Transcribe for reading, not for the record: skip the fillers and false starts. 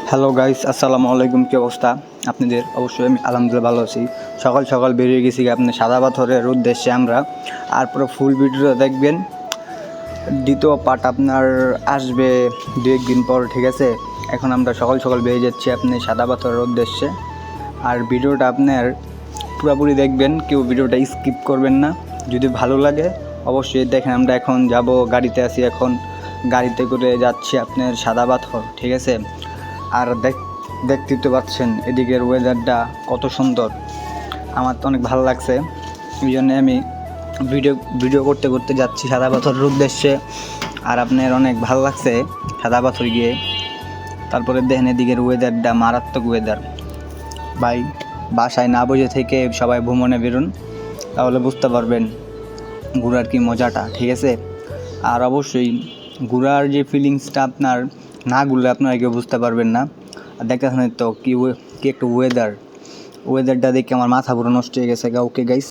Hello guys, আসসালামু আলাইকুম। কী অবস্থা আপনাদের? অবশ্যই আমি আলহামদুলিল্লাহ ভালো আছি। সকাল সকাল বেরিয়ে গেছি আপনার সাদা পাথরের উদ্দেশ্যে আমরা। আর পুরো ফুল ভিডিওটা দেখবেন। দ্বিতীয় পার্ট আপনার আসবে 2-1 দিন পর, ঠিক আছে? এখন আমরা সকাল সকাল বেরিয়ে যাচ্ছি আপনি সাদা পাথরের উদ্দেশ্যে। আর ভিডিওটা আপনার পুরোপুরি দেখবেন, কেউ ভিডিওটা স্কিপ করবেন না। যদি ভালো লাগে অবশ্যই দেখেন। আমরা এখন যাব, গাড়িতে আছি এখন, গাড়িতে করে যাচ্ছি আপনার সাদা পাথর, ঠিক আছে? আর দেখতেই তো পাচ্ছেন এদিকের ওয়েদারটা কত সুন্দর। আমার তো অনেক ভালো লাগছে, এই জন্যে আমি ভিডিও করতে করতে যাচ্ছি সাদা পাথরের উদ্দেশ্যে। আর আপনার অনেক ভালো লাগছে সাদা পাথর গিয়ে। তারপরে দেখেন এদিকের ওয়েদারটা মারাত্মক ওয়েদার ভাই। বাসায় না বসে থেকে সবাই ভ্রমণে বেরোন, তাহলে বুঝতে পারবেন ঘোরার কি মজাটা, ঠিক আছে? আর অবশ্যই ঘোরার যে ফিলিংসটা আপনার না ঘুরলে আপনারা কেউ বুঝতে পারবেন না। আর দেখতেছেন তো কি একটা ওয়েদারটা দেখে আমার মাথা পুরো নষ্ট হয়ে গেছে। Okay guys.